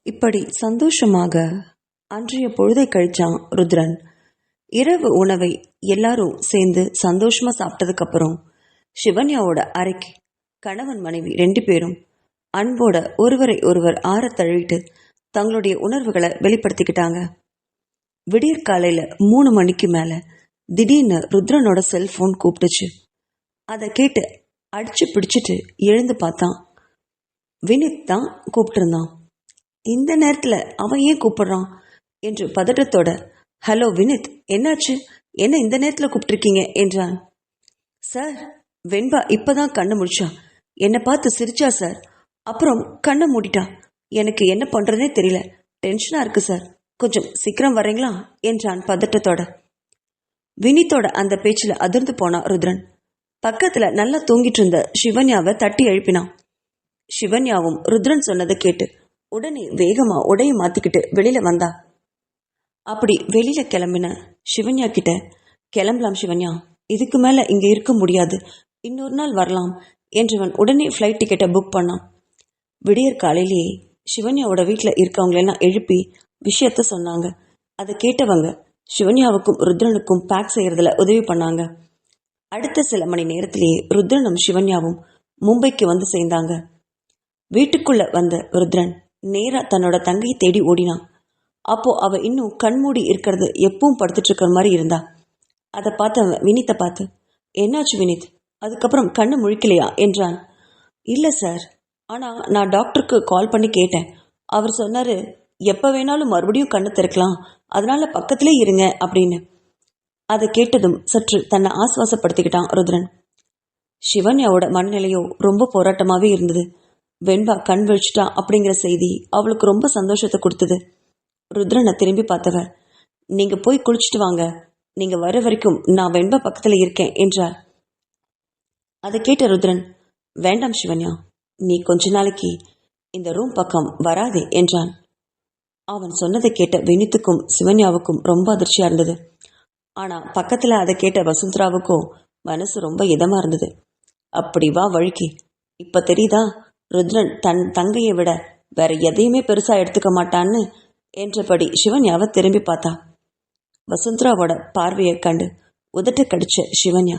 இப்படி சந்தோஷமாக அன்றைய பொழுதை கழிச்சான் ருத்ரன். இரவு உணவை எல்லாரும் சேர்ந்து சந்தோஷமா சாப்பிட்டதுக்கு அப்புறம் சிவன்யாவோட அறைக்கு கணவன் மனைவி 2 பேரும் அன்போட ஒருவரை ஒருவர் ஆற தழுவிட்டு தங்களுடைய உணர்வுகளை வெளிப்படுத்திக்கிட்டாங்க. விடியற் காலையில 3 மணிக்கு மேல திடீர்னு ருத்ரனோட செல்போன் கூப்பிட்டுச்சு. அதை கேட்டு அடிச்சு பிடிச்சிட்டு எழுந்து பார்த்தான். வினித் தான் கூப்பிட்டுருந்தான். இந்த நேரத்துல அவன் ஏன் கூப்பிடுறான் என்று பதட்டத்தோட, ஹலோ வினித், என்னாச்சு, என்ன இந்த நேரத்துல கூப்பிட்டுருக்கீங்க என்றான். சார், வெண்பா இப்பதான் கண்ணு முடிச்சா, என்னை பார்த்து சிரிச்சா சார், அப்புறம் கண்ணை மூடிட்டா. எனக்கு என்ன பண்றதுனே தெரியல, டென்ஷனா இருக்கு சார், கொஞ்சம் சீக்கிரம் வரீங்களா என்றான் பதட்டத்தோட. வினித்தோட அந்த பேச்சுல அதிர்ந்து போனான் ருத்ரன். பக்கத்துல நல்லா தூங்கிட்டு இருந்த சிவன்யாவை தட்டி எழுப்பினான். சிவன்யாவும் ருத்ரன் சொன்னதை கேட்டு உடனே வேகமா உடைய மாத்திக்கிட்டு வெளியில வந்தா. அப்படி வெளியில கிளம்பின சிவன்யா கிட்ட, கிளம்பலாம் சிவன்யா, இதுக்கு மேல இங்க இருக்க முடியாது, இன்னொரு நாள் வரலாம் என்றவன் உடனே ஃப்ளைட் டிக்கெட்டை புக் பண்ணான். விடியற் காலையிலேயே சிவன்யாவோட வீட்டில் இருக்கவங்களெல்லாம் எழுப்பி விஷயத்த சொன்னாங்க. அதை கேட்டவங்க சிவன்யாவுக்கும் ருத்ரனுக்கும் பேக் செய்யறதுல உதவி பண்ணாங்க. அடுத்த சில மணி நேரத்திலேயே ருத்ரனும் சிவன்யாவும் மும்பைக்கு வந்து சேர்ந்தாங்க. வீட்டுக்குள்ள வந்த ருத்ரன் நேரா தன்னோட தங்கையை தேடி ஓடினான். அப்போ அவ இன்னும் கண்மூடி இருக்கிறது எப்பவும் படுத்துட்டு இருக்கிற மாதிரி இருந்தா. அதை பார்த்து வினித்தை பார்த்து, என்னாச்சு வினித், அதுக்கப்புறம் கண்ணு முழிக்கலையா என்றான். இல்லை சார், ஆனால் நான் டாக்டருக்கு கால் பண்ணி கேட்டேன். அவர் சொன்னார் எப்போ வேணாலும் மறுபடியும் கண்ணு திறக்கலாம், அதனால பக்கத்திலே இருங்க அப்படின்னு. அதை கேட்டதும் சற்று தன்னை ஆசுவாசப்படுத்திக்கிட்டான் ருத்ரன். சிவன்யாவோட மனநிலையோ ரொம்ப போராட்டமாகவே இருந்தது. வெண்பா கண் விழிச்சிட்டா அப்படிங்கிற செய்தி அவளுக்கு ரொம்ப சந்தோஷத்தை கொடுத்தது. ருத்ரனை திரும்பி பார்த்தவர், நீங்க போய் குளிச்சுட்டு வாங்க, நீங்க வர வரைக்கும் நான் வெண்பா பக்கத்துல இருக்கேன் என்றார். அதை கேட்ட ருத்ரன், வேண்டாம் சிவன்யா, நீ கொஞ்ச நாளைக்கு இந்த ரூம் பக்கம் வராதே என்றான். அவன் சொன்னதை கேட்ட வினித்துக்கும் சிவன்யாவுக்கும் ரொம்ப அதிர்ச்சியா இருந்தது. ஆனா பக்கத்துல அதை கேட்ட வசுந்தராவுக்கும் மனசு ரொம்ப இதமா இருந்தது. அப்படி வா வழுக்கி, இப்ப தெரியுதா ருத்ரன் தன் தங்கையை விட வேற எதையுமே பெருசா எடுத்துக்க மாட்டான்னு என்றபடி சிவன்யாவை திரும்பி பார்த்தா. வசுந்தராவோட பார்வையை கண்டு உதட்ட கடிச்ச சிவன்யா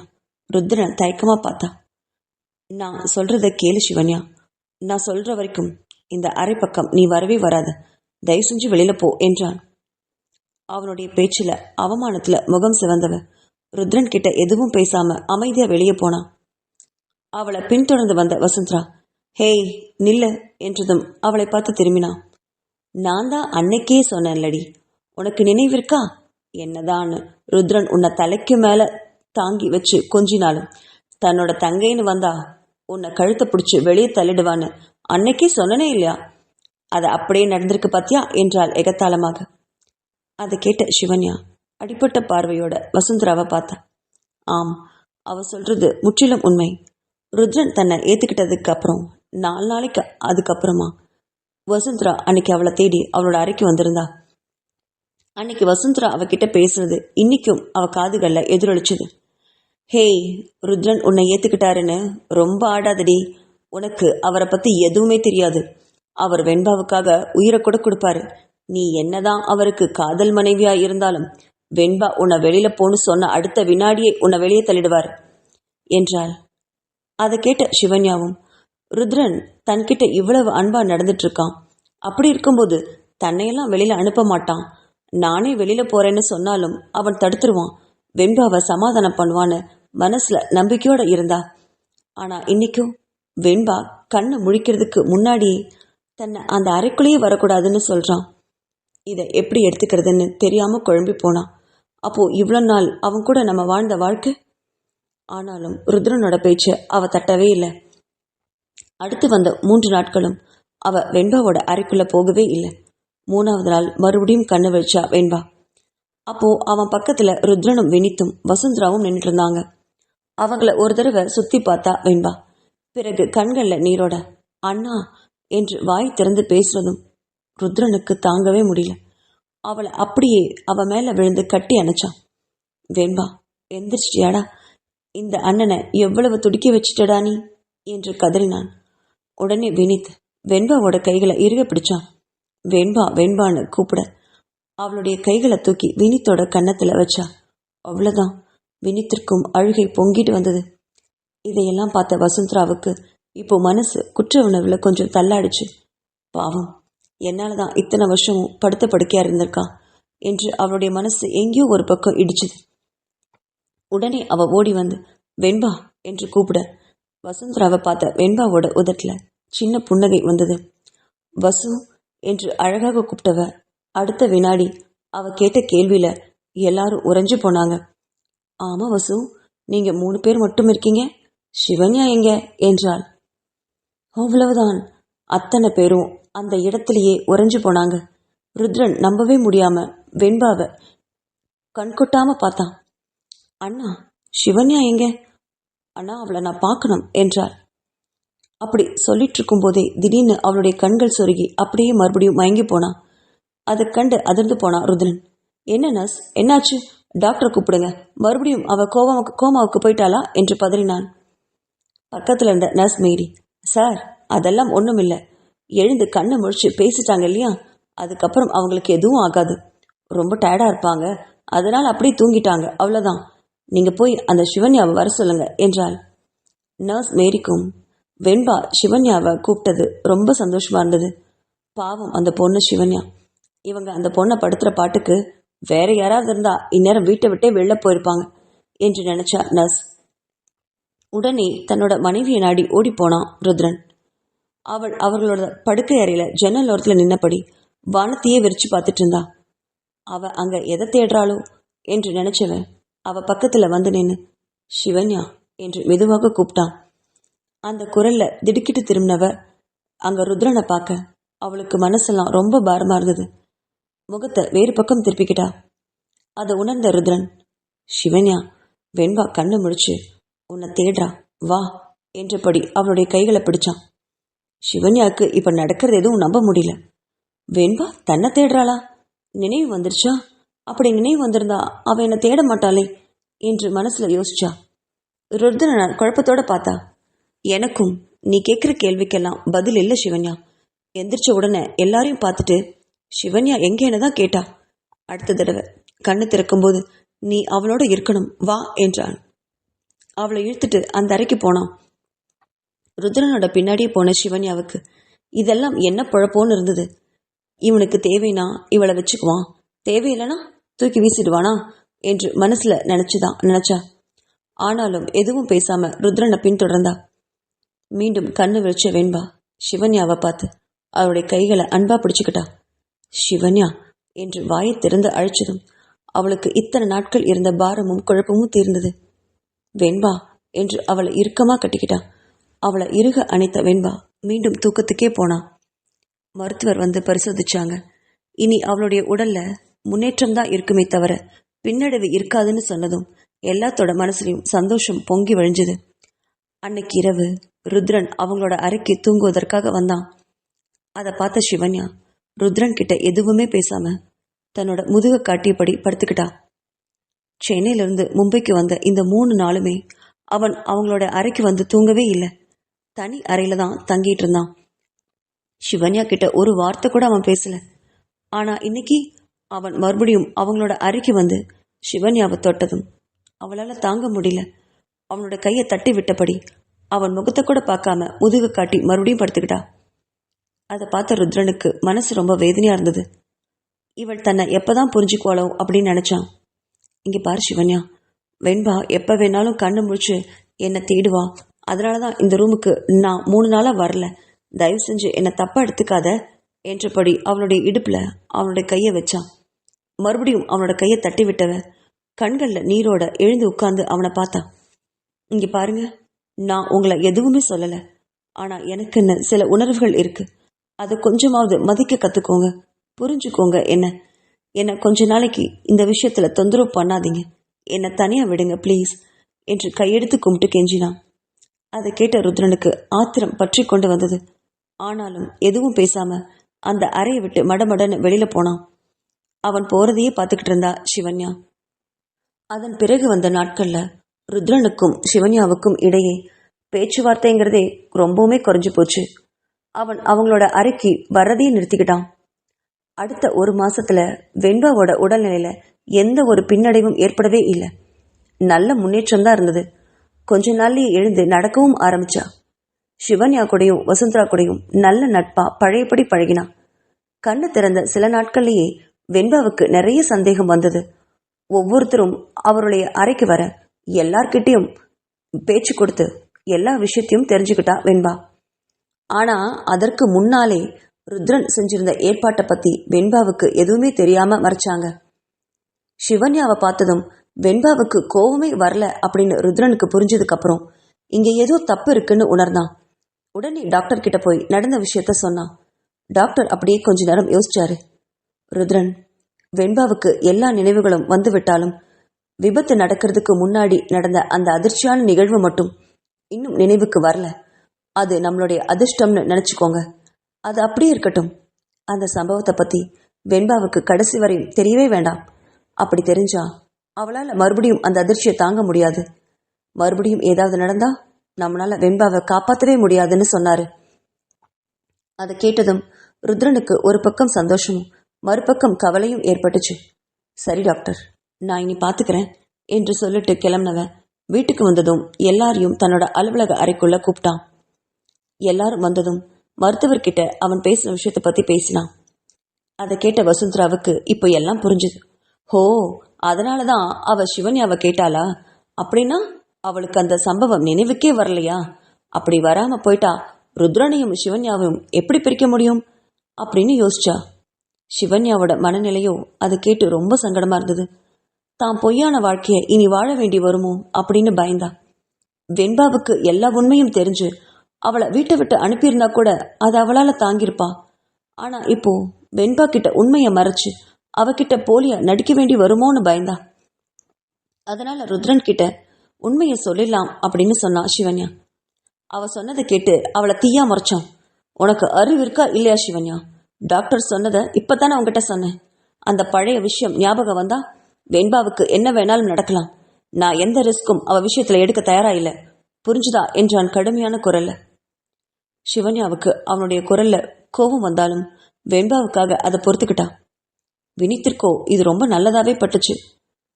ருத்ரன் தயக்கமா பார்த்தா. நான் சொல்றத கேளு சிவன்யா, நான் சொல்ற வரைக்கும் இந்த அரை பக்கம் நீ வரவே வராத, தயவு செஞ்சு வெளியில போ என்றான். அவனுடைய பேச்சுல அவமானத்துல முகம் சிவந்தவ ருத்ரன் கிட்ட எதுவும் பேசாம அமைதியா வெளியே போனான். அவளை பின்தொடர்ந்து வந்த வசுந்தரா, ஹேய் நில்ல என்றதும் அவளை பார்த்து திரும்பினான். நான் தான் அன்னைக்கே சொன்னேன்லடி, உனக்கு நினைவிருக்கா, என்னதான் ருத்ரன் உன்னை தலைக்கு மேல தாங்கி வச்சு கொஞ்சினாலும் தன்னோட தங்கைன்னு வந்தா உன்னை கழுத்தை பிடிச்சி வெளியே தள்ளிடுவான்னு அன்னைக்கே சொன்னனே இல்லையா, அது அப்படியே நடந்திருக்கு பாத்தியா என்றாள் எகத்தாளமாக. அதை கேட்ட சிவன்யா அடிப்பட்ட பார்வையோட வசுந்தராவை பார்த்தா. ஆம், அவ சொல்றது முற்றிலும் உண்மை. ருத்ரன் தன்னை ஏத்துக்கிட்டதுக்கு அப்புறம் 4 நாளைக்கு அதுக்கப்புறமா வசுந்தரா அன்னைக்கு அவளை தேடி அவளோட அறைக்கு வந்திருந்தா. அன்னைக்கு வசுந்தரா அவகிட்ட பேசுனது இன்னைக்கும் அவ காதுகள்ல எதிரொலிச்சுது. ஹேய், ருத்ரன் உன்னை ஏத்துக்கிட்டாருன்னு ரொம்ப ஆடாதடி, உனக்கு அவரை பத்தி எதுவுமே தெரியாது. அவர் வெண்பாவுக்காக உயிரை கூட கொடுப்பாரு. நீ என்னதான் அவருக்கு காதல் மனைவியா இருந்தாலும் வெண்பா உன்னை வெளியில போன்னு சொன்ன அடுத்த வினாடியே உன்னை வெளியே தள்ளிடுவார் என்றாள். அதை கேட்ட சிவன்யாவும், ருத்ரன் தன்கிட்ட இவ்வளவு அன்பா நடந்துட்டு இருக்கான், அப்படி இருக்கும்போது தன்னையெல்லாம் வெளியில அனுப்ப மாட்டான், நானே வெளியில போறேன்னு சொன்னாலும் அவன் தடுத்துருவான், வெண்பாவை சமாதானம் பண்ணுவான்னு மனசுல நம்பிக்கையோட இருந்தா. ஆனா இன்னைக்கும் வெண்பா கண்ணை முழிக்கிறதுக்கு முன்னாடியே தன்னை அந்த அறைக்குள்ளேயே வரக்கூடாதுன்னு சொல்றான். இதை எப்படி எடுத்துக்கிறதுன்னு தெரியாம குழம்பி போனான். அப்போ இவ்வளோ நாள் அவன் கூட நம்ம வாழ்ந்த வாழ்க்கை. ஆனாலும் ருத்ரனோட பேச்ச அவ தட்டவே இல்லை. அடுத்து வந்த 3 நாட்களும் அவ வெண்பாவோட அறைக்குள்ள போகவே இல்லை. 3ஆவது நாள் மறுபடியும் கண்ணு வச்சா வெண்பா. அப்போ அவன் பக்கத்துல ருத்ரனும் வினித்தும் வசுந்தராவும் நின்றுட்டு இருந்தாங்க. அவங்கள ஒரு தடவை சுத்தி பார்த்தா வெண்பா. பிறகு கண்கள்ல நீரோட அண்ணா என்று வாய் திறந்து பேசுறதும் ருத்ரனுக்கு தாங்கவே முடியல. அவளை அப்படியே அவ மேல விழுந்து கட்டி அணைச்சான். வெண்பா, எந்திரிச்சிட்டியாடா, இந்த அண்ணனை எவ்வளவு துடிக்க வச்சுட்டடா நீ என்று கதறினான். உடனே வினித் வெண்பாவோட கைகளை இறுக பிடிச்சான். வெண்பா வெண்பான்னு கூப்பிட அவளுடைய கைகளை தூக்கி வினித்தோட கன்னத்துல வச்சா. அவ்வளவுதான், வினித்திற்கும் அழுகை பொங்கிட்டு வந்தது. இதையெல்லாம் பார்த்த வசுந்தராவுக்கு இப்போ மனசு குற்ற உணர்வுல கொஞ்சம் தள்ளாடிச்சு. பாவம், என்னாலதான் இத்தனை வருஷமும் படுத்த படுக்கையா இருந்திருக்கா என்று அவளுடைய மனசு எங்கேயோ ஒரு பக்கம் இடிச்சுது. உடனே அவ ஓடி வந்து வெண்பா என்று கூப்பிட வசுந்தராவை பார்த்த வெண்பாவோட உதட்டுல சின்ன புன்னகை வந்தது. வசு என்று அழகாக கூப்பிட்டவ அடுத்த வினாடி அவ கேட்ட கேள்வியில எல்லாரும் உறைஞ்சு போனாங்க. ஆமா வசு, நீங்க 3 பேர் மட்டும் இருக்கீங்க, சிவன்யா எங்க என்றாள். அவ்வளவுதான், அத்தனை பேரும் அந்த இடத்திலேயே உறைஞ்சு போனாங்க. ருத்ரன் நம்பவே முடியாம வெண்பாவை கண்கொட்டாம பார்த்தான். அண்ணா, சிவன்யா எங்க? அண்ணா, அவளை நான் பார்க்கணும் என்றாள். அப்படி சொல்லிட்டு இருக்கும் போதே திடீர்னு அவளுடைய கண்கள் சொருகி அப்படியே மறுபடியும் மயங்கி போனான். அதை கண்டு அதிர்ந்து போனான் ருத்ரன். என்ன நர்ஸ், என்னாச்சு? டாக்டரை கூப்பிடுங்க, மறுபடியும் அவ கோமாவுக்கு போயிட்டாளா என்று பதறினான். பக்கத்துல இருந்த நர்ஸ் மேரி, சார் அதெல்லாம் ஒன்றும் இல்லை, எழுந்து கண்ணை முழிச்சு பேசிட்டாங்க இல்லையா, அதுக்கப்புறம் அவங்களுக்கு எதுவும் ஆகாது, ரொம்ப டயர்டாக இருப்பாங்க, அதனால் அப்படியே தூங்கிட்டாங்க, அவ்வளோதான், நீங்கள் போய் அந்த சிவன்யாவை வர சொல்லுங்க என்றாள். நர்ஸ் மேரிக்கும் வெண்பா சிவன்யாவை கூப்பிட்டது ரொம்ப சந்தோஷமா இருந்தது. பாவம் அந்த பொண்ணு சிவன்யா, இவங்க அந்த பொண்ணை படுத்துகிற பாட்டுக்கு வேற யாராவது இருந்தா இந்நேரம் வீட்டை விட்டே வெளில போயிருப்பாங்க என்று நினைச்சா நர்ஸ். உடனே தன்னோட மனைவியை நாடி ஓடி போனான் ருத்ரன். அவள் அவர்களோட படுக்கை அறையில ஜன்னல் ஓரத்தில் நின்னபடி வானத்தையே விரிச்சு பார்த்துட்டு இருந்தா. அவ அங்க எதை தேடுறாளோ என்று நினைச்சவன் அவ பக்கத்துல வந்து நின்று சிவன்யா என்று மெதுவாக கூப்பிட்டான். அந்த குரல்ல திடுக்கிட்டு திரும்பினவ அங்க ருத்ரனை பார்க்க அவளுக்கு மனசெல்லாம் ரொம்ப பாரமா இருந்தது. முகத்தை வேறு பக்கம் திருப்பிக்கிட்டா. அதை உணர்ந்த ருத்ரன், சிவன்யா, வெண்பா கண்ணு முடிச்சு உன்னை தேடுறா, வா என்றபடி அவளுடைய கைகளை பிடிச்சான். சிவன்யாவுக்கு இப்ப நடக்கிறது எதுவும் நம்ப முடியல. வெண்பா தன்னை தேடுறாளா? நினைவு வந்துருச்சா? அப்படி நினைவு வந்திருந்தா அவ என்னை தேட மாட்டாளே என்று மனசுல யோசிச்சா. ருத்ரனை குழப்பத்தோட பார்த்தா. எனக்கும் நீ கேட்குற கேள்விக்கெல்லாம் பதில் இல்லை சிவன்யா. எந்திரிச்ச உடனே எல்லாரையும் பார்த்துட்டு சிவன்யா எங்கேன்னு தான் கேட்டா. அடுத்த தடவை கண்ணு திறக்கும்போது நீ அவளோட இருக்கணும், வா என்றான். அவளை இழுத்துட்டு அந்த அறைக்கு போனான். ருத்ரனோட பின்னாடியே போன சிவன்யாவுக்கு இதெல்லாம் என்ன குழப்பம்னு இருந்தது. இவனுக்கு தேவைனா இவளை வச்சுக்குவான், தேவையில்லைனா தூக்கி வீசிடுவானா என்று மனசுல நினைச்சா. ஆனாலும் எதுவும் பேசாம ருத்ரனை பின்தொடர்ந்தா. மீண்டும் கண்ணு விழிச்ச வெண்பா சிவன்யாவை பார்த்து அவளுடைய கைகளை அன்பா பிடிச்சுக்கிட்டா. சிவன்யா என்று வாயை திறந்து அழைச்சதும் அவளுக்கு இத்தனை நாட்கள் இருந்த பாரமும் குழப்பமும் தீர்ந்தது. வெண்பா என்று அவளை இறுக்கமா கட்டிக்கிட்டா. அவளை இறுக அணைத்த வெண்பா மீண்டும் தூக்கத்துக்கே போனா. மருத்துவர் வந்து பரிசோதிச்சாங்க. இனி அவளுடைய உடல்ல முன்னேற்றம் தான் இருக்குமே தவிர பின்னடைவு இருக்காதுன்னு சொன்னதும் எல்லாத்தோட மனசுலையும் சந்தோஷம் பொங்கி வழிஞ்சது. அன்னைக்கு இரவு ருத்ரன் அவங்களோட அறைக்கு தூங்குவதற்காக வந்தான். அதை பார்த்த சிவன்யா ருத்ரன் கிட்ட எதுவுமே பேசாம தன்னோட முதுக காட்டியபடி படுத்துக்கிட்டா. சென்னையிலிருந்து மும்பைக்கு வந்த இந்த 3 நாளுமே அவன் அவங்களோட அறைக்கு வந்து தூங்கவே இல்லை. தனி அறையில தான் தங்கிட்டு இருந்தான். சிவன்யா கிட்ட ஒரு வார்த்தை கூட அவன் பேசல. ஆனா இன்னைக்கு அவன் மறுபடியும் அவங்களோட அறைக்கு வந்து சிவன்யாவை தொட்டதும் அவளால தாங்க முடியல. அவனோட கையை தட்டி விட்டபடி அவன் முகத்தை கூட பார்க்காம முதுக காட்டி மறுபடியும் படுத்துக்கிட்டா. அதை பார்த்த ருத்ரனுக்கு மனசு ரொம்ப வேதனையா இருந்தது. இவள் தன்னை எப்பதான் புரிஞ்சுக்குவாளோ அப்படின்னு நினைச்சான். இங்க பாரு சிவன்யா, வெண்பா எப்ப வேணாலும் கண்ணு முழிச்சு என்னை தேடுவா, அதனாலதான் இந்த ரூமுக்கு நான் 3 நாளா வரல, தயவு செஞ்சு என்னை தப்பா எடுத்துக்காத என்றபடி அவளுடைய இடுப்புல அவனுடைய கையை வச்சான். மறுபடியும் அவனோட கையை தட்டி விட்டவ கண்கள்ல நீரோட எழுந்து உட்கார்ந்து அவனை பார்த்தான். இங்க பாருங்க, நான் உங்களை எதுவுமே சொல்லல, ஆனா எனக்குன்னு சில உணர்வுகள் இருக்கு, அதை கொஞ்சமாவது மதிக்க கத்துக்கோங்க, புரிஞ்சுக்கோங்க. என்ன கொஞ்ச நாளைக்கு இந்த விஷயத்துல தொந்தரவு பண்ணாதீங்க, என்னை தனியா விடுங்க ப்ளீஸ் என்று கையெடுத்து கும்பிட்டு கெஞ்சினான். அதை கேட்ட ருத்ரனுக்கு ஆத்திரம் பற்றி கொண்டு வந்தது. ஆனாலும் எதுவும் பேசாம அந்த அறையை விட்டு மடமடன்னு வெளியில போனான். அவன் போறதையே பார்த்துக்கிட்டு இருந்தா சிவன்யா. அதன் பிறகு வந்த நாட்கள்ல ருத்ரனுக்கும் சிவன்யாவுக்கும் இடையே பேச்சுவார்த்தைங்கிறதே ரொம்பவுமே குறைஞ்சு போச்சு. அவன் அவங்களோட அறைக்கு வர்றதையே நிறுத்திக்கிட்டான். அடுத்த 1 மாசத்துல வெண்பாவோட உடல்நிலையில எந்த ஒரு பின்னடைவும் ஏற்படவே இல்லை. நல்ல முன்னேற்றம் தான் இருந்தது. கொஞ்ச நாள்லயே எழுந்து நடக்கவும் ஆரம்பிச்சா. சிவன்யா கூடயும் வசுந்தரா கூடயும் நல்ல நட்பா பழையபடி பழகினா. கண்ணு திறந்த சில நாட்கள்லயே வெண்பாவுக்கு நிறைய சந்தேகம் வந்தது. ஒவ்வொருத்தரும் அவருடைய அறைக்கு வர எல்லார்கிட்டையும் பேச்சு கொடுத்து எல்லா விஷயத்தையும் தெரிஞ்சுக்கிட்டா வெண்பா. ஆனா அதற்கு முன்னாலே ருத்ரன் செஞ்சிருந்த ஏற்பாட்டை பத்தி வெண்பாவுக்கு எதுவுமே தெரியாம மறைச்சாங்க. சிவன்யாவை பார்த்ததும் வெண்பாவுக்கு கோவமே வரல அப்படின்னு ருத்ரனுக்கு புரிஞ்சதுக்கு அப்புறம் இங்க ஏதோ தப்பு இருக்குன்னு உணர்ந்தான். உடனே டாக்டர் கிட்ட போய் நடந்த விஷயத்த சொன்னான். டாக்டர் அப்படியே கொஞ்ச நேரம் யோசிச்சாரு. ருத்ரன், வெண்பாவுக்கு எல்லா நினைவுகளும் வந்து விட்டாலும் விபத்து நடக்கிறதுக்கு முன்னாடி நடந்த அந்த அதிர்ச்சியான நிகழ்வு மட்டும் இன்னும் நினைவுக்கு வரல. அது நம்மளுடைய அதிர்ஷ்டம்னு நினைச்சுக்கோங்க. அது அப்படியே இருக்கட்டும். அந்த சம்பவத்தை பத்தி வெண்பாவுக்கு கடைசி வரையும் தெரியவே வேண்டாம். அப்படி தெரிஞ்சா அவளால் மறுபடியும் அந்த அதிர்ச்சியை தாங்க முடியாது. மறுபடியும் ஏதாவது நடந்தா நம்மளால வெண்பாவை காப்பாற்றவே முடியாதுன்னு சொன்னாரு. அதை கேட்டதும் ருத்ரனுக்கு ஒரு பக்கம் சந்தோஷமும் மறுபக்கம் கவலையும் ஏற்பட்டுச்சு. சரி டாக்டர், நான் இனி பாத்துக்கிறேன் என்று சொல்லிட்டு கிளம்பினவன் வீட்டுக்கு வந்ததும் எல்லாரையும் தன்னோட அலுவலக அறைக்குள்ள கூப்பிட்டான். எல்லாரும் வந்ததும் மருத்துவர்கிட்ட அவன் பேசின விஷயத்தை பத்தி பேசினான். அதை கேட்ட வசுந்தராவுக்கு இப்போ எல்லாம் புரிஞ்சுது. ஹோ, அதனாலதான் அவ சிவன்யாவை கேட்டாளா? அப்படின்னா அவளுக்கு அந்த சம்பவம் நினைவுக்கே வரலையா? அப்படி வராம போயிட்டா ருத்ரனையும் சிவன்யாவையும் எப்படி பிரிக்க முடியும் அப்படின்னு யோசிச்சா. சிவன்யாவோட மனநிலையோ அதை கேட்டு ரொம்ப சங்கடமா இருந்தது. தான் பொய்யான வாழ்க்கைய இனி வாழ வேண்டி வருமோ அப்படின்னு பயந்தா. வெண்பாவுக்கு எல்லா உண்மையும் தெரிஞ்சு அவளை வீட்டை விட்டு அனுப்பியிருந்தா கூட அதை அவளால தாங்கியிருப்பா. ஆனா இப்போ வெண்பா கிட்ட உண்மையை மறைச்சு அவகிட்ட போலியா நடிக்க வேண்டி வருமோன்னு பயந்தா. அதனால ருத்ரன் கிட்ட உண்மையை சொல்லிடலாம் அப்படின்னு சொன்னா சிவன்யா. அவ சொன்னதை கேட்டு அவளை தீயா முறைச்சான். உனக்கு அறிவு இருக்கா இல்லையா சிவன்யா? டாக்டர் சொன்னதை இப்பதானே உங்ககிட்ட சொன்னேன். அந்த பழைய விஷயம் ஞாபகம் வந்தா வெண்பாவுக்கு என்ன வேணாலும் நடக்கலாம். நான் எந்த ரிஸ்க்கும் அவ விஷயத்துல எடுக்க தயாரா இல்லை, புரிஞ்சுதா என்றான் கடுமையான குரல்ல. சிவன்யாவுக்கு அவனுடைய குரல்ல கோபம் வந்தாலும் வெண்பாவுக்காக அதை பொறுத்துக்கிட்டா. வினித்திற்கோ இது ரொம்ப நல்லதாவே பட்டுச்சு.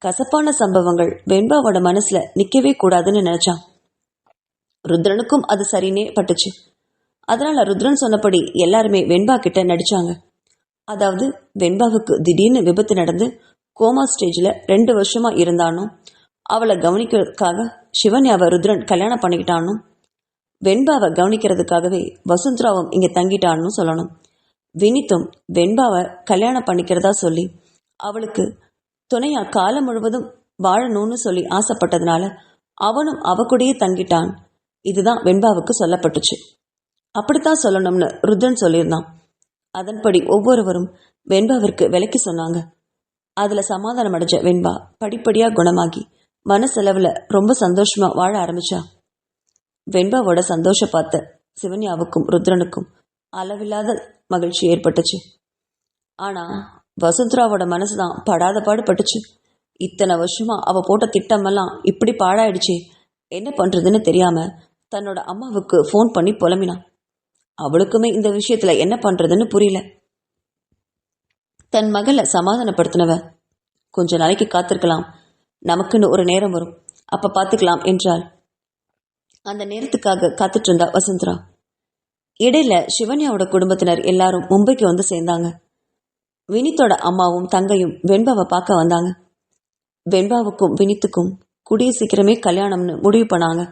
கசப்பான சம்பவங்கள் வெண்பாவோட மனசுல நிக்கவே கூடாதுன்னு நினைச்சான். ருத்ரனுக்கும் அது சரின்னே பட்டுச்சு. அதனால ருத்ரன் சொன்னபடி எல்லாருமே வெண்பா கிட்ட நடிச்சாங்க. அதாவது வெண்பாவுக்கு திடீர்னு விபத்து நடந்து கோமா ஸ்டேஜ்ல 2 வருஷமா இருந்தானும், அவளை கவனிக்கிறதுக்காக சிவன்யாவை ருத்ரன் கல்யாணம் பண்ணிக்கிட்டானும், வெண்பாவை கவனிக்கிறதுக்காகவே வசுந்தராவும் இங்க தங்கிட்டான்னு சொல்லணும். வினித்தும் வெண்பாவை கல்யாணம் பண்ணிக்கிறதா சொல்லி அவளுக்கு துணையா காலம் முழுவதும் வாழணும்னு சொல்லி ஆசைப்பட்டதுனால அவனும் அவ கூடயே தங்கிட்டான். இதுதான் வெண்பாவுக்கு சொல்லப்பட்டுச்சு. அப்படித்தான் சொல்லணும்னு ருத்ரன் சொல்லியிருந்தான். அதன்படி ஒவ்வொருவரும் வெண்பாவிற்கு விலைக்கு சொன்னாங்க. அதுல சமாதானம் அடைஞ்ச வெண்பா படிப்படியா குணமாகி மனசெலவுல ரொம்ப சந்தோஷமா வாழ ஆரம்பிச்சா. வெண்பாவோட சந்தோஷம் பார்த்த சிவன்யாவுக்கும் ருத்ரனுக்கும் அளவில்லாத மகிழ்ச்சி ஏற்பட்டுச்சு. ஆனா வசுந்தராவோட மனசுதான் படாத பாடுபட்டுச்சு. இத்தனை வருஷமா அவ போட்ட திட்டமெல்லாம் இப்படி பாழாயிடுச்சு, என்ன பண்றதுன்னு தெரியாம தன்னோட அம்மாவுக்கு ஃபோன் பண்ணி புலம்பினான். அவளுக்குமே இந்த விஷயத்துல என்ன பண்றதுன்னு புரியல. தன் மகளை சமாதானப்படுத்தினவ, கொஞ்ச நாளைக்கு காத்திருக்கலாம், நமக்குன்னு ஒரு நேரம் வரும், அப்ப பாத்துக்கலாம் என்றாள். அந்த நேரத்துக்காக காத்துட்டு இருந்தா வசுந்தரா. இடையில சிவன்யாவோட குடும்பத்தினர் எல்லாரும் மும்பைக்கு வந்து சேர்ந்தாங்க. வினித்தோட அம்மாவும் தங்கையும் வெண்பாவை பார்க்க வந்தாங்க. வெண்பாவுக்கும் வினித்துக்கும் கூடிய சீக்கிரமே கல்யாணம்னு முடிவு பண்ணாங்க.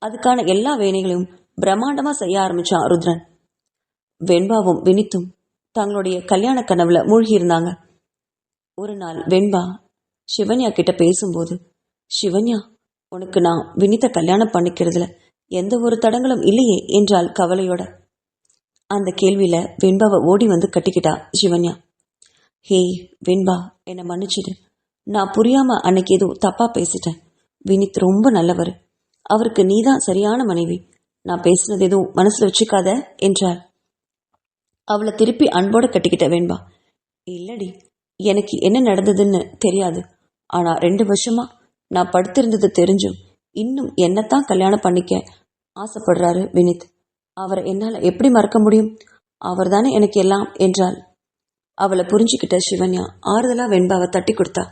அதுக்கான எல்லா வேலைகளையும் பிரம்மாண்டமா செய்ய ஆரம்பிச்சான் ருத்ரன். வெண்பாவும் வினித்தும் தங்களுடைய கல்யாண கனவுல மூழ்கி இருந்தாங்க. ஒரு நாள் வெண்பா சிவன்யா கிட்ட பேசும்போது, சிவன்யா, உனக்கு நான் வினித்த கல்யாணம் பண்ணிக்கிறதுல எந்த ஒரு தடங்களும் இல்லையே என்றாள் கவலையோட. அந்த கேள்வியில வெண்பாவை ஓடி வந்து கட்டிக்கிட்டா சிவன்யா. ஹே வெண்பா, என்னை மன்னிச்சிடு. நான் புரியாம அன்னைக்கு ஏதோ தப்பா பேசிட்டேன். வினித் ரொம்ப நல்லவர், அவருக்கு நீதான் சரியான மனைவி. நான் பேசினது எதுவும் மனசுல வச்சுக்காத என்றாள். அவளை திருப்பி அன்போட கட்டிக்கிட்ட வெண்பா, இல்லடி, எனக்கு என்ன நடந்ததுன்னு தெரியாது. ஆனா 2 வருஷமா நான் படுத்திருந்தது தெரிஞ்சும் இன்னும் என்னத்தான் கல்யாணம் பண்ணிக்க ஆசைப்படுறாரு வினித். அவரை என்னால எப்படி மறக்க முடியும்? அவர் தானே எனக்கு எல்லாம் என்றாள். அவளை புரிஞ்சுக்கிட்ட சிவன்யா ஆறுதலா வெண்பாவை தட்டி கொடுத்தா.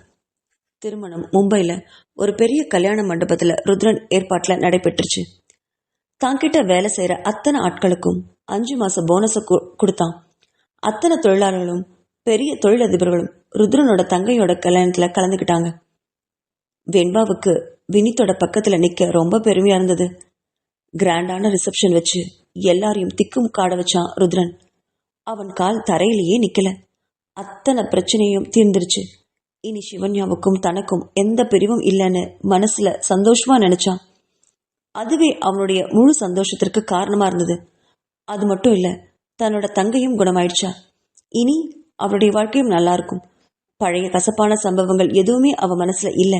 திருமணம் மும்பைல ஒரு பெரிய கல்யாண மண்டபத்துல ருத்ரன் ஏற்பாட்டுல நடைபெற்றுச்சு. தாங்கிட்ட வேலை செய்யற அத்தனை ஆட்களுக்கும் 5 மாச போனஸ கொடுத்தான். அத்தனை தொழிலாளர்களும் பெரிய தொழிலதிபர்களும் ருத்ரனோட தங்கையோட கல்யாணத்துல கலந்துக்கிட்டாங்க. வெண்பாவுக்கு வினித்தோட பக்கத்துல நிக்க ரொம்ப பெருமையா இருந்தது. கிராண்டான ரிசப்ஷன் வச்சு எல்லாரையும் திக்கும் காட வச்சான் ருத்ரன். அவன் கால் தரையிலேயே நிக்கல. அத்தனை பிரச்சனையும் தீர்ந்துருச்சு. இனி சிவன்யாவுக்கும் தனக்கும் எந்த பிரிவும் இல்லைன்னு மனசுல சந்தோஷமா நினைச்சான். அதுவே அவனுடைய முழு சந்தோஷத்திற்கு காரணமா இருந்தது. அது மட்டும் இல்ல, தன்னோட தங்கையும் குணமாயிடுச்சா. இனி அவளுடைய வாழ்க்கையும் நல்லா இருக்கும். பழைய கசப்பான சம்பவங்கள் எதுவுமே அவ மனசுல இல்ல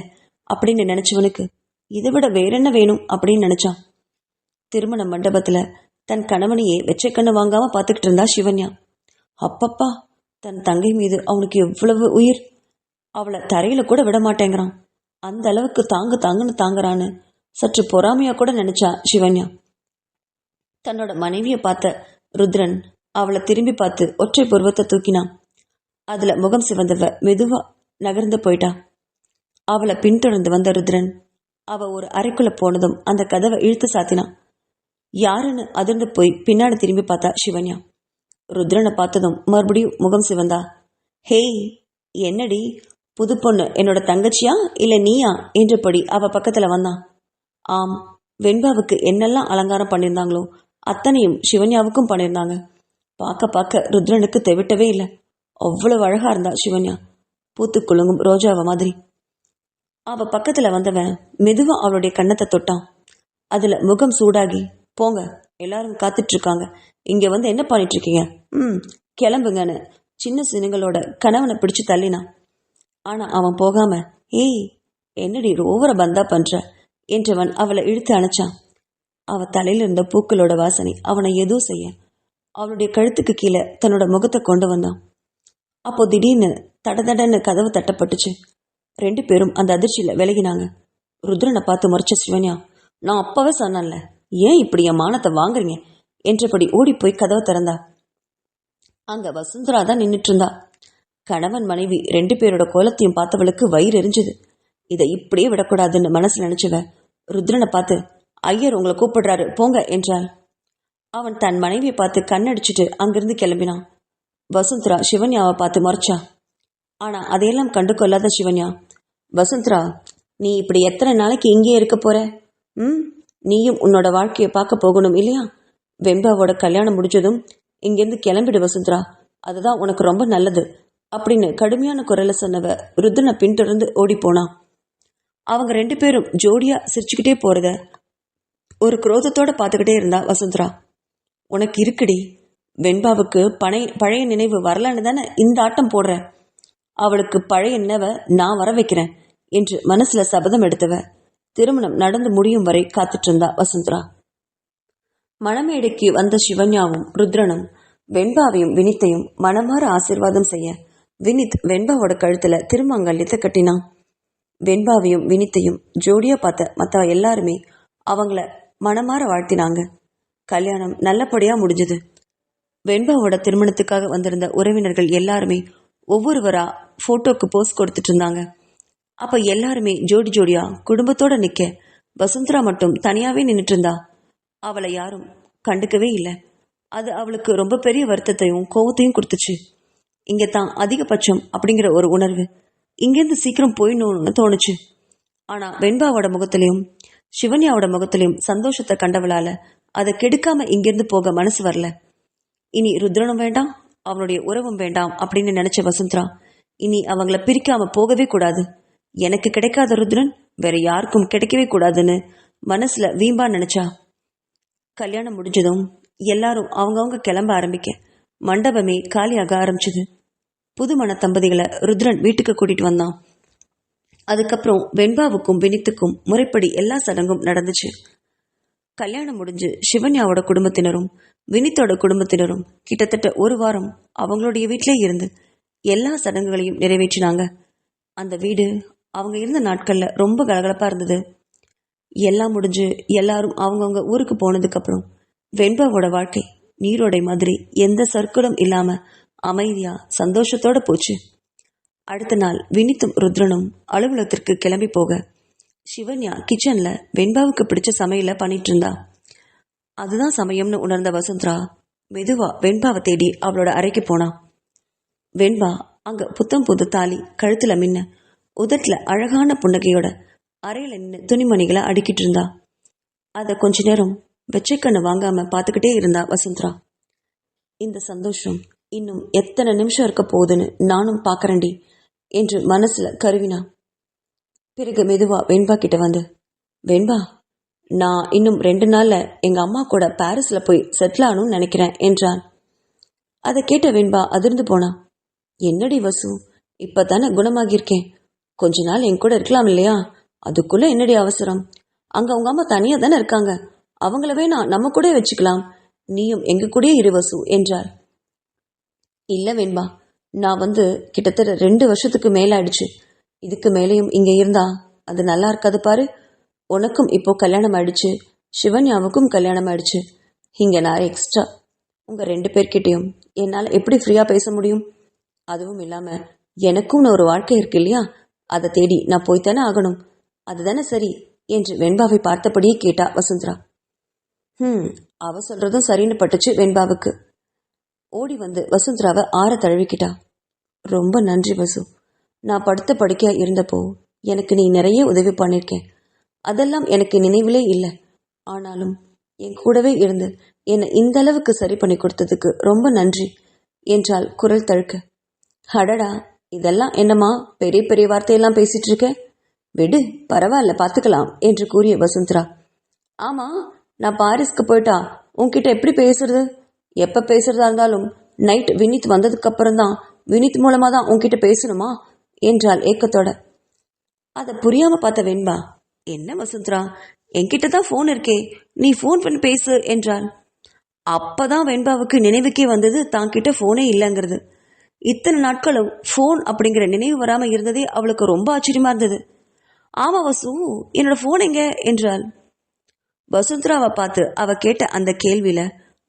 அப்படின்னு நினைச்சவனுக்கு இதை விட வேற என்ன வேணும் அப்படின்னு நினைச்சான். திருமண மண்டபத்துல தன் கணவனையே வெச்சை கண்ணு வாங்காம பாத்துக்கிட்டு இருந்தா சிவன்யா. அப்பப்பா, தன் தங்கை மீது அவனுக்கு எவ்வளவு உயிர். அவளை தரையில கூட விட மாட்டேங்கிறான். அந்த அளவுக்கு தாங்குன்னு தாங்குறான்னு சற்று பொறாமையா கூட நினைச்சா சிவன்யா. தன்னோட மனைவிய பார்த்த ருத்ரன் அவளை திரும்பி பார்த்து ஒற்றை புருவத்தை தூக்கினான். அதுல முகம் சிவந்தவ மெதுவா நகர்ந்து போயிட்டா. அவளை பின்தொடர்ந்து வந்த ருத்ரன் அவ ஒரு அறைக்குள்ள போனதும் அந்த கதவை இழுத்து சாத்தினான். யாருன்னு அதிர்ந்து போய் பின்னாடி திரும்பி பார்த்தா சிவன்யா. ருத்ரனை பார்த்ததும் மறுபடியும் முகம் சிவந்தா. ஹேய், என்னடி புது பொண்ணு என்னோட தங்கச்சியா இல்ல நீயா என்றபடி அவ பக்கத்துல வந்தான். ஆம், வெண்பாவுக்கு என்னெல்லாம் அலங்காரம் பண்ணியிருந்தாங்களோ அத்தனையும் சிவன்யாவுக்கும் பண்ணியிருந்தாங்க. பார்க்க பார்க்க ருத்ரனுக்கு தெவிட்டவே இல்லை. அவ்வளவு அழகா இருந்தா சிவன்யா, பூத்து குலுங்கும் ரோஜாவை மாதிரி. அவ பக்கத்துல வந்தவன் மெதுவா அவளுடைய கன்னத்தை தொட்டான். அதுல முகம் சூடாகி, போங்க, எல்லாரும் காத்துட்டு இருக்காங்க, இங்க வந்து என்ன பண்ணிட்டு இருக்கீங்க, கிளம்புங்கன்னு சின்ன சினுங்களோட கணவனை பிடிச்சு தள்ளினான். ஆனா அவன் போகாம, ஏய் என்னடி ஓவர பந்தா பண்ற என்றவன் அவளை இழுத்து அணைச்சான். அவ தலையில இருந்த பூக்களோட வாசனை அவனை ஏதோ செய்ய அவளுடைய கழுத்துக்கு கீழே தன்னோட முகத்தை கொண்டு வந்தான். அப்போ திடீர்னு தடதடன்னு கதவு தட்டப்பட்டுச்சு. 2 பேரும் அந்த அதிர்ச்சியில விலகினாங்க. ருத்ரனை பார்த்து முறைச்ச சிவன்யா, நான் அப்பவே சொன்னேன்ல, ஏன் இப்படி என் மானத்தை வாங்குறீங்க என்றபடி ஓடி போய் கதவை திறந்தா. அங்க வசுந்தரா தான் நின்றுட்டு இருந்தா. கணவன் மனைவி 2 பேரோட கோலத்தையும் பார்த்தவளுக்கு வயிறு எரிஞ்சுது. இதை இப்படியே விடக்கூடாதுன்னு மனசு நினைச்சவ ருத்ரனை பார்த்து, ஐயர் உங்களை கூப்பிடுறாரு போங்க என்றாள். அவன் தன் மனைவியை பார்த்து கண்ணடிச்சுட்டு அங்கிருந்து கிளம்பினான். வசுந்தரா சிவன்யாவை பார்த்து மறைச்சா. ஆனா அதையெல்லாம் கண்டு கொள்ளாத சிவன்யா, வசுந்தரா, நீ இப்படி எத்தனை நாளைக்கு இங்கே இருக்க போற? நீயும் உன்னோட வாழ்க்கையை பார்க்க போகணும் இல்லையா? வெண்பாவோட கல்யாணம் முடிஞ்சதும் இங்கிருந்து கிளம்பிடு வசுந்தரா, அதுதான் உனக்கு ரொம்ப நல்லது அப்படின்னு கடுமையான குரலை சொன்னவ ருத்ரனை பின்தொடர்ந்து ஓடி போனான். அவங்க 2 பேரும் ஜோடியா சிரிச்சுக்கிட்டே போறத ஒரு குரோதத்தோட பார்த்துக்கிட்டே இருந்தா வசுந்தரா. உனக்கு இருக்குடி, வெண்பாவுக்கு பழைய நினைவு வரலன்னு தானே இந்த ஆட்டம் போடுற. அவளுக்கு பழைய நினைவை நான் வர வைக்கிறேன் என்று மனசுல சபதம் எடுத்தவ திருமணம் நடந்து முடியும் வரை காத்துட்டு இருந்தா வசுந்தரா. மணமேடைக்கு வந்த சிவன்யாவும் ருத்ரனும் வெண்பாவையும் வினித்தையும் மனமாற ஆசீர்வாதம் செய்ய வினித் வெண்பாவோட கழுத்துல திருமாங்கல்யத்தை கட்டினான். வெண்பாவையும் வினித்தையும் ஜோடியா பார்த்த மற்ற எல்லாருமே அவங்கள மனமாற வாழ்த்தினாங்க. கல்யாணம் நல்லபடியா முடிஞ்சது. வெண்பாவோட திருமணத்துக்காக வந்திருந்த உறவினர்கள் எல்லாருமே ஒவ்வொருவரா போட்டோக்கு போஸ் கொடுத்துட்டு இருந்தாங்க. அப்ப எல்லாருமே ஜோடி ஜோடியா குடும்பத்தோட நிக்க வசுந்தரா மட்டும் தனியாவே நின்றுட்டு இருந்தா. அவளை யாரும் கண்டுக்கவே இல்லை. அது அவளுக்கு ரொம்ப பெரிய வருத்தத்தையும் கோவத்தையும் கொடுத்துச்சு. இங்க தான் அதிகபட்சம் அப்படிங்கிற ஒரு உணர்வு இங்கிருந்து சீக்கிரம் போயிடணும்னு தோணுச்சு. ஆனா வெண்பாவோட முகத்திலையும் சிவன்யாவோட முகத்திலையும் சந்தோஷத்தை கண்டவளால அதை கெடுக்காம இங்கிருந்து போக மனசு வரல. இனி ருத்ரனும் வேண்டாம், அவனுடைய உறவும் வேண்டாம் அப்படின்னு நினைச்ச வசுந்தரா இனி அவங்கள பிரிக்காம போகவே கூடாது. எனக்கு கிடைக்காத ருத்ரன் வேற யாருக்கும் கிடைக்கவே கூடாதுன்னு மனசுல வீம்பா நினைச்சா. கல்யாணம் முடிஞ்சதும் எல்லாரும் அவங்கவுங்க கிளம்ப ஆரம்பிக்க மண்டபமே காலியாக ஆரம்பிச்சது. புதுமண தம்பதிகளை ருத்ரன் வீட்டுக்கு கூட்டிட்டு வந்தான். அதுக்கப்புறம் வெண்பாவுக்கும் வினித்துக்கும் முறைப்படி எல்லா சடங்கும் நடந்துச்சு. கல்யாணம் முடிஞ்சு சிவன்யாவோட குடும்பத்தினரும் வினித்தோட குடும்பத்தினரும் கிட்டத்தட்ட 1 வாரம் அவங்களுடைய வீட்டிலே இருந்து எல்லா சடங்குகளையும் நிறைவேற்றினாங்க. அந்த வீடு அவங்க இருந்த நாட்கள்ல ரொம்ப கலகலப்பா இருந்தது. எல்லாம் முடிஞ்சு எல்லாரும் அவங்கவுங்க ஊருக்கு போனதுக்கு அப்புறம் வெண்பாவோட வாழ்க்கை நீரோடை மாதிரி எந்த சர்க்குலும் இல்லாம அமைதியா சந்தோஷத்தோட போச்சு. அடுத்த நாள் வினித்தும் ருத்ரனும் அலுவலகத்திற்கு கிளம்பி போக சிவன்யா கிச்சன்ல வெண்பாவுக்கு பிடிச்ச சமையல பண்ணிட்டு இருந்தா. அதுதான் சமயம்னு உணர்ந்த வசுந்தரா மெதுவா வெண்பாவை தேடி அவளோட அறைக்கு போனா. வெண்பா அங்க புத்தம் புது தாலி கழுத்துல மின்ன உதட்டுல அழகான புன்னகையோட அறையில நின்று துணிமணிகளை அடுக்கிட்டு இருந்தா. அத கொஞ்ச நேரம் வெச்சைக்கண்ணு வாங்காம பார்த்துக்கிட்டே இருந்தா வசுந்தரா. இந்த சந்தோஷம் இன்னும் எத்தனை நிமிஷம் இருக்க போகுதுன்னு நானும் பார்க்கறேன்டி என்று மனசுல கருவினா. பிறகு மெதுவா வெண்பா கிட்ட வந்து, வெண்பா, நான் இன்னும் 2 நாள்ல எங்க அம்மா கூட பாரிஸ்ல போய் செட்டில் ஆகணும்னு நினைக்கிறேன் என்றான். அதை கேட்ட வெண்பா அதிர்ந்து போனா. என்னடி வசு, இப்பதானே குணமாகியிருக்கேன், கொஞ்ச நாள் என் கூட இருக்கலாம் இல்லையா? அதுக்குள்ள என்னடி அவசரம்? அங்க உங்க அம்மா தனியா தானே இருக்காங்க, அவங்கள வேணா நம்ம கூட வச்சுக்கலாம், நீயும் எங்க கூடயே இரு வசு என்றார். இல்ல வெண்பா, நான் வந்து கிட்டத்தட்ட 2 வருஷத்துக்கு மேல ஆயிடுச்சு. இதுக்கு மேலேயும் இங்க இருந்தா அது நல்லா இருக்காது பாரு. உனக்கும் இப்போ கல்யாணம் ஆயிடுச்சு, சிவன்யாவுக்கும் கல்யாணம் ஆயிடுச்சு. இங்க நான் எக்ஸ்ட்ரா உங்க 2 பேர்கிட்டையும் என்னால் எப்படி ஃப்ரீயா பேச முடியும்? அதுவும் இல்லாம எனக்கும் ஒரு வாழ்க்கை இருக்கு இல்லையா, அதை தேடி நான் போய்த்தானே ஆகணும், அதுதானே சரி என்று வெண்பாவை பார்த்தபடியே கேட்டா வசுந்தரா. அவ சொல்றதும் சரின்னு பட்டுச்சு வெண்பாவுக்கு. ஓடி வந்து வசுந்தராவை ஆற தழுவிக்கிட்டா. ரொம்ப நன்றி வசு, நான் படுத்த படுக்கையா இருந்தப்போ எனக்கு நீ நிறைய உதவி பண்ணிருக்கேன், அதெல்லாம் எனக்கு நினைவிலே இல்லை. ஆனாலும் என் கூடவே இருந்து என்னை இந்த அளவுக்கு சரி பண்ணி கொடுத்ததுக்கு ரொம்ப நன்றி என்றால் குரல் தழுக்க. அடடா, இதெல்லாம் என்னம்மா பெரிய பெரிய வார்த்தையெல்லாம் பேசிட்டு இருக்க, விடு பரவாயில்ல பார்த்துக்கலாம் என்று கூறிய வசுந்தரா. ஆமா, நான் பாரிஸ்க்கு போயிட்டா உன்கிட்ட எப்படி பேசுறது? எப்ப பேசுறதா இருந்தாலும் நைட் வினித் வந்ததுக்கு அப்புறம் தான், வினித் மூலமா தான் உன்கிட்ட பேசணுமா என்றால் ஏக்கத்தோட. அதை புரியாம பார்த்த வெண்பா, என்ன வசுந்தரா, என்கிட்ட தான் போன் இருக்கே, நீ போன் பண்ணி பேசு என்றாள். அப்பதான் வெண்பாவுக்கு நினைவுக்கே வந்தது தான் கிட்ட போனே இல்லைங்கிறது. இத்தனை நாட்களும் போன் அப்படிங்கிற நினைவு வராம இருந்ததே அவளுக்கு ரொம்ப ஆச்சரியமா இருந்தது. ஆமா வசு, என்னோட போன் எங்க என்றாள். வசுந்தராவை பார்த்து அவ கேட்ட அந்த கேள்வியில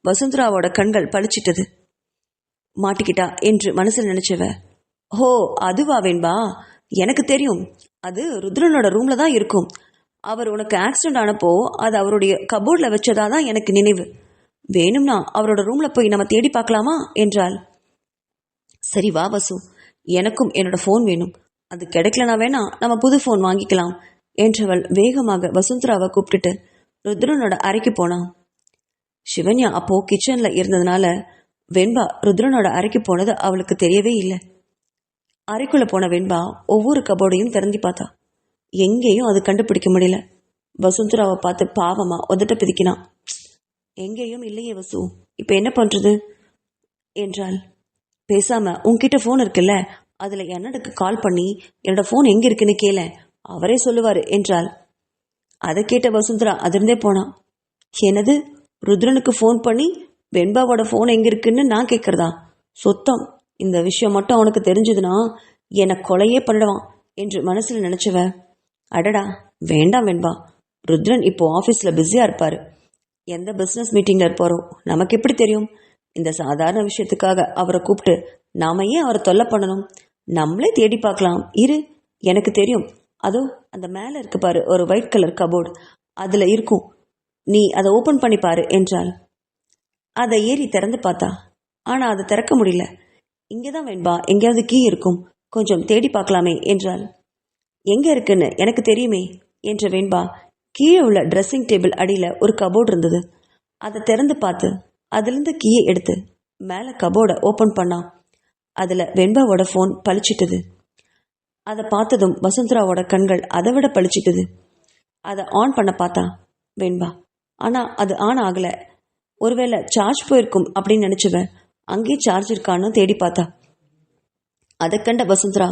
வசுந்தராவோட கண்கள் பளிச்சிட்டது. மாட்டிக்கிட்டா என்று மனசுல நினைச்சவ, ஓ அதுவா வெண்பா, எனக்கு தெரியும், அது ருத்ரனோட ரூம்ல தான் இருக்கும். அவர் உனக்கு ஆக்சிடென்ட் ஆனப்போ அது அவருடைய கபோர்ட்ல வச்சதாதான் எனக்கு நினைவு. வேணும்னா அவரோட ரூம்ல போய் நம்ம தேடி பார்க்கலாமா என்றாள். சரி வா வசு, எனக்கும் என்னோட போன் வேணும், அது கிடைக்கலனா வேணா நம்ம புது போன் வாங்கிக்கலாம் என்றவள் வேகமாக வசுந்தராவை கூப்பிட்டுட்டு ருத்ரனோட அறைக்கு போனான். சிவன்யா அப்போ கிச்சன்ல இருந்ததுனால வெண்பா ருத்ரனோட அறைக்கு போனது அவளுக்கு தெரியவே இல்லை. அறைக்குள்ள போன வெண்பா ஒவ்வொரு கபோர்டையும் திறந்து பார்த்தா. எங்கேயும் அது கண்டுபிடிக்க முடியல. வசுந்தராவை பார்த்து பாவமா உதட்ட பிதிக்கினான். எங்கேயும் இல்லையே வசு, இப்ப என்ன பண்றது என்றாள். பேசாம உன்கிட்ட போன் இருக்குல்ல, அதுல என்னடுக்கு கால் பண்ணி என்னோட போன் எங்க இருக்குன்னு கேள, அவரே சொல்லுவாரு என்றாள். அதை கேட்ட வசுந்தரா அதிர்ந்தே போனான். என்னது, ருத்ரனுக்கு போன் பண்ணி வெண்பாவோட போன் எங்க இருக்குன்னு நான் கேட்கறதா? சுத்தம், இந்த விஷயம் மட்டும் அவனுக்கு தெரிஞ்சதுன்னா என்னை கொலையே பண்ணிடுவான் என்று மனசுல நினைச்சவ, அடடா வேண்டாம் வெண்பா, ருத்ரன் இப்போ ஆபீஸ்ல பிஸியா இருப்பாரு, எந்த பிசினஸ் மீட்டிங்ல இருப்பாரோ நமக்கு எப்படி தெரியும்? இந்த சாதாரண விஷயத்துக்காக அவரை கூப்பிட்டு நாம ஏன் அவரை தொல்லை பண்ணணும்? நம்மளே தேடி பார்க்கலாம் இரு, எனக்கு தெரியும், அதோ அந்த மேல இருக்கு பாரு ஒரு ஒயிட் கலர் கபோர்டு, அதுல இருக்கும், நீ அதை ஓபன் பண்ணி பாரு என்றாள். அதை ஏறி திறந்து பார்த்தா, ஆனா அதை திறக்க முடியல. இங்கேதான் வெண்பா, எங்கேயாவது கீ இருக்கும், கொஞ்சம் தேடி பார்க்கலாமே என்றாள். எங்க இருக்குன்னு எனக்கு தெரியுமே என்ற வெண்பா கீழே உள்ள ட்ரெஸ்ஸிங் டேபிள் அடியில ஒரு கபோர்டு இருந்தது. அதை திறந்து பார்த்து அதிலிருந்து கீயை எடுத்து மேல கபோர்டை ஓபன் பண்ணான். அதுல வெண்பாவோட போன் பளிச்சிட்டது. அதை பார்த்ததும் வசுந்தராவோட கண்கள் அதை விட பளிச்சிட்டது. அதை ஆன் பண்ண பார்த்தா வெண்பா, ஆனா அது ஆன் ஆகல. ஒருவேளை சார்ஜ் போயிருக்கும் அப்படின்னு நினைச்சுவ அங்கே சார்ஜ் இருக்கான்னு தேடி பார்த்தா. அதை கண்ட வசுந்தரா,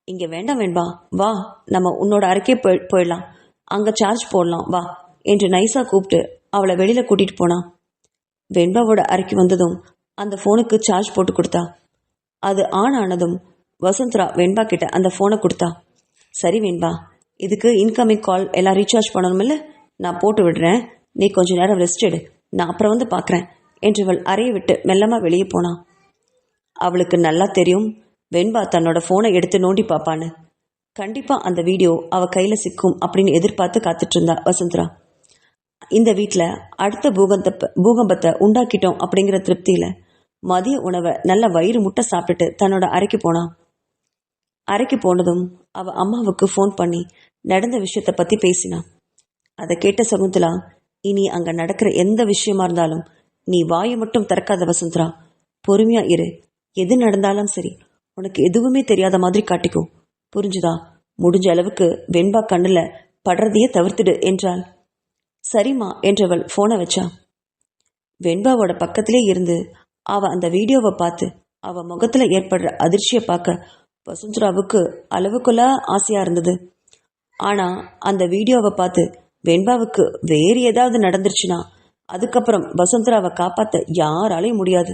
இங்க வேண்டாம் வெண்பா, வா நம்ம உன்னோட அறைக்கே போயிடலாம், அங்க சார்ஜ் போடலாம் வா என்று நைஸா கூப்பிட்டு அவளை வெளியில கூட்டிட்டு போனான். வெண்பாவோட அறைக்கு வந்ததும் அந்த போனுக்கு சார்ஜ் போட்டு கொடுத்தா. அது ஆன் ஆனதும் வசுந்தரா வெண்பா கிட்ட அந்த போனை கொடுத்தா. சரி வெண்பா, இதுக்கு இன்கமிங் கால் எல்லாம் ரீசார்ஜ் பண்ணணுமில்ல, நான் போட்டு விடுறேன், நீ கொஞ்ச நேரம் ரெஸ்ட் எடு, நான் அப்புறம் வந்து பார்க்குறேன் என்றவள் அறையை விட்டு மெல்லமா வெளியே போனான். அவளுக்கு நல்லா தெரியும் வெண்பா தன்னோட ஃபோனை எடுத்து நோண்டி பார்ப்பான்னு. கண்டிப்பாக அந்த வீடியோ அவள் கையில் சிக்கும் அப்படின்னு எதிர்பார்த்து காத்துட்டு இருந்தா வசுந்தரா. இந்த வீட்டில் அடுத்த பூகம்பத்தை உண்டாக்கிட்டோம் அப்படிங்கிற திருப்தியில் மதிய உணவை நல்ல வயிறு முட்டை சாப்பிட்டுட்டு தன்னோட அறைக்கு போனான். அறைக்கு போனதும் அவள் அம்மாவுக்கு ஃபோன் பண்ணி நடந்த விஷயத்தை பற்றி பேசினான். அதை கேட்ட சகுந்தலா, இனி அங்கே நடக்கிற எந்த விஷயமா இருந்தாலும் நீ வாயை மட்டும் திறக்காத வசுந்தரா, பொறுமையா இரு. எது நடந்தாலும் சரி, உனக்கு எதுவுமே தெரியாத மாதிரி காட்டிக்கோ, புரிஞ்சுதா? முடிஞ்ச அளவுக்கு வெண்பா கண்ணுல படுறதையே தவிர்த்துடு என்றாள். சரிம்மா என்றவள் ஃபோனை வச்சா. வெண்பாவோட பக்கத்திலே இருந்து அவ அந்த வீடியோவை பார்த்து அவ முகத்துல ஏற்படுற அதிர்ச்சியை பார்க்க வசுந்தராவுக்கு அளவுக்குள்ள ஆசையா இருந்தது. ஆனா அந்த வீடியோவை பார்த்து வெண்பாவுக்கு வேறு ஏதாவது நடந்துருச்சுன்னா அதுக்கப்புறம் வசுந்தராவை காப்பாற்ற யாராலையும் முடியாது.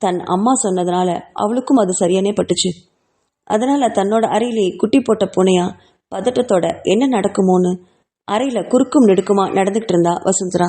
தன் அம்மா சொன்னதுனால அவளுக்கும் அது சரியானே பட்டுச்சு. அதனால தன்னோட அறையிலே குட்டி போட்ட பூனையா பதட்டத்தோட என்ன நடக்குமோன்னு அறையில குறுக்கும் நெடுக்குமா நடந்துகிட்டு இருந்தா வசுந்தரா.